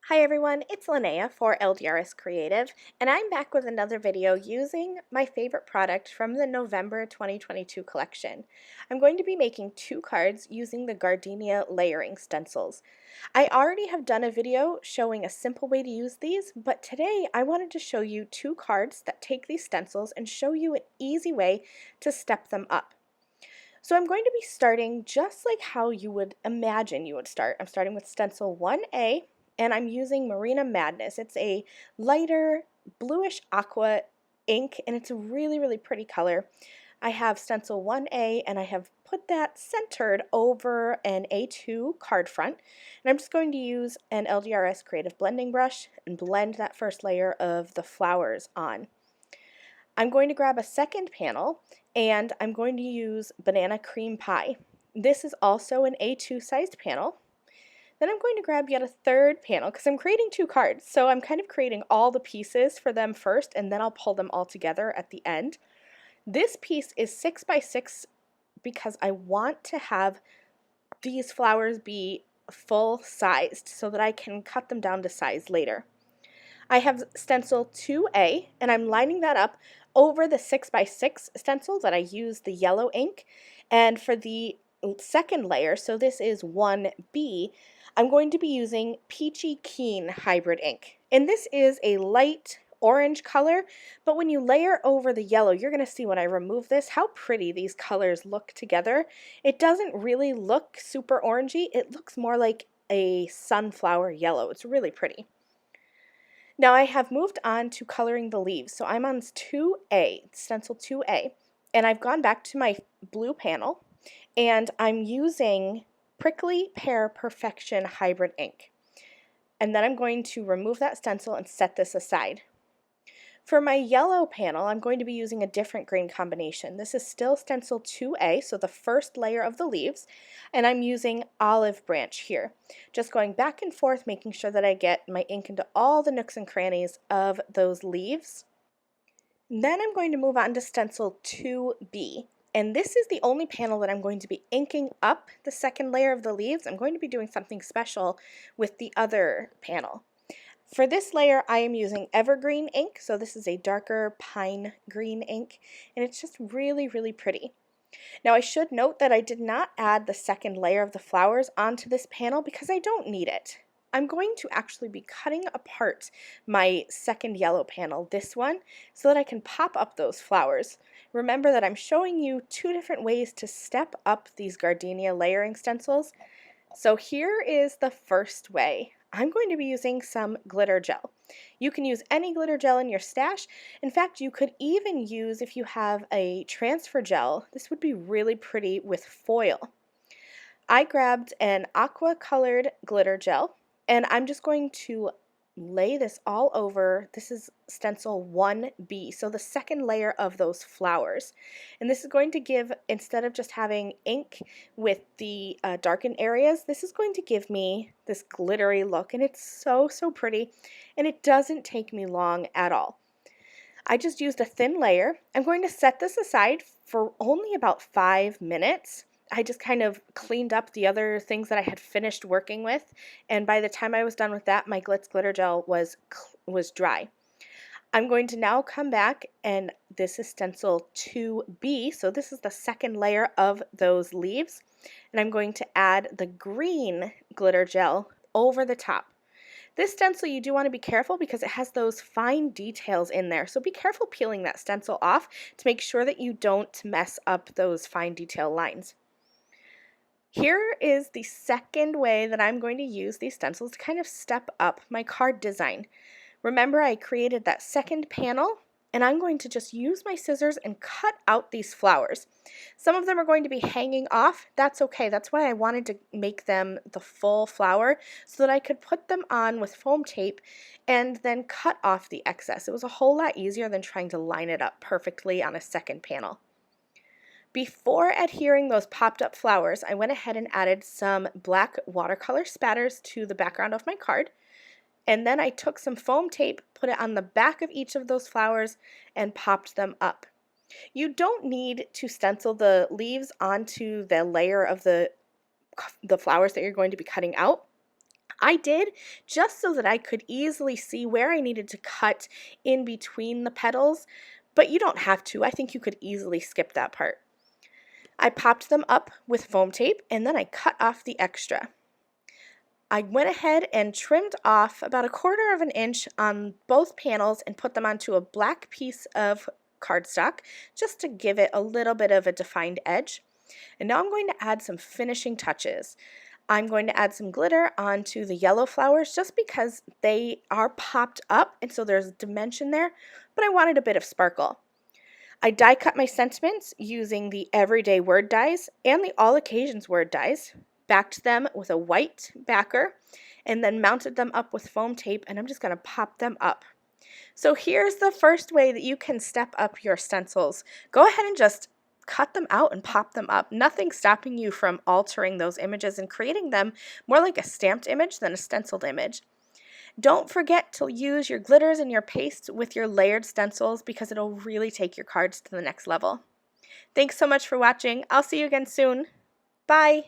Hi everyone, it's Lynnea for LDRS Creative, and I'm back with another video using my favorite product from the November 2022 collection. I'm going to be making two cards using the Gardenia Layering Stencils. I already have done a video showing a simple way to use these, but today I wanted to show you two cards that take these stencils and show you an easy way to step them up. So I'm going to be starting just like how you would imagine you would start. I'm starting with stencil 1A, and I'm using Marina Madness. It's a lighter bluish aqua ink, and it's a really pretty color. I have stencil 1A, and I have put that centered over an A2 card front, and I'm just going to use an LDRS Creative blending brush and blend that first layer of the flowers on. I'm going to grab a second panel, and I'm going to use Banana Cream Pie. This is also an A2 sized panel. Then I'm going to grab yet a third panel because I'm creating two cards, so I'm kind of creating all the pieces for them first, and then I'll pull them all together at the end. This piece is 6 by 6 because I want to have these flowers be full sized so that I can cut them down to size later. I have stencil 2A, and I'm lining that up over the 6 by 6 stencil that I used the yellow ink. And for the second layer, so this is 1B, I'm going to be using Peachy Keen hybrid ink. And this is a light orange color, but when you layer over the yellow, you're going to see when I remove this how pretty these colors look together. It doesn't really look super orangey, it looks more like a sunflower yellow. It's really pretty. Now I have moved on to coloring the leaves. So I'm on 2A, stencil 2A, and I've gone back to my blue panel, and I'm using Prickly Pear Perfection hybrid ink. And then I'm going to remove that stencil and set this aside. For my yellow panel, I'm going to be using a different green combination. This is still stencil 2A, so the first layer of the leaves, and I'm using Olive Branch here. Just going back and forth, making sure that I get my ink into all the nooks and crannies of those leaves. Then I'm going to move on to stencil 2B. And this is the only panel that I'm going to be inking up the second layer of the leaves. I'm going to be doing something special with the other panel. For this layer, I am using Evergreen ink, so this is a darker pine green ink, and it's just really pretty. Now I should note that I did not add the second layer of the flowers onto this panel because I don't need it. I'm going to actually be cutting apart my second yellow panel, this one, so that I can pop up those flowers. Remember that I'm showing you two different ways to step up these Gardenia layering stencils. So here is the first way. I'm going to be using some glitter gel. You can use any glitter gel in your stash. In fact, you could even use, if you have a transfer gel, this would be really pretty with foil. I grabbed an aqua colored glitter gel, and I'm just going to lay this all over. This is stencil 1B, so the second layer of those flowers. And this is going to give, instead of just having ink with the darkened areas, this is going to give me this glittery look, and it's so pretty, and it doesn't take me long at all. I just used a thin layer. I'm going to set this aside for only about 5 minutes. I just kind of cleaned up the other things that I had finished working with, and by the time I was done with that, my Glitz glitter gel was dry. I'm going to now come back, and this is stencil 2B, so this is the second layer of those leaves, and I'm going to add the green glitter gel over the top. This stencil, you do want to be careful because it has those fine details in there, so be careful peeling that stencil off to make sure that you don't mess up those fine detail lines. Here is the second way that I'm going to use these stencils to kind of step up my card design. Remember, I created that second panel, and I'm going to just use my scissors and cut out these flowers. Some of them are going to be hanging off. That's okay. That's why I wanted to make them the full flower so that I could put them on with foam tape and then cut off the excess. It was a whole lot easier than trying to line it up perfectly on a second panel. Before adhering those popped up flowers, I went ahead and added some black watercolor spatters to the background of my card. And then I took some foam tape, put it on the back of each of those flowers, and popped them up. You don't need to stencil the leaves onto the layer of the flowers that you're going to be cutting out. I did just so that I could easily see where I needed to cut in between the petals, but you don't have to. I think you could easily skip that part. I popped them up with foam tape and then I cut off the extra. I went ahead and trimmed off about 1/4 of an inch on both panels and put them onto a black piece of cardstock just to give it a little bit of a defined edge. And now I'm going to add some finishing touches. I'm going to add some glitter onto the yellow flowers just because they are popped up and so there's dimension there, but I wanted a bit of sparkle. I die cut my sentiments using the Everyday Word dies and the All Occasions Word dies, backed them with a white backer, and then mounted them up with foam tape, and I'm just going to pop them up. So here's the first way that you can step up your stencils. Go ahead and just cut them out and pop them up. Nothing's stopping you from altering those images and creating them more like a stamped image than a stenciled image. Don't forget to use your glitters and your pastes with your layered stencils because it'll really take your cards to the next level. Thanks so much for watching. I'll see you again soon. Bye!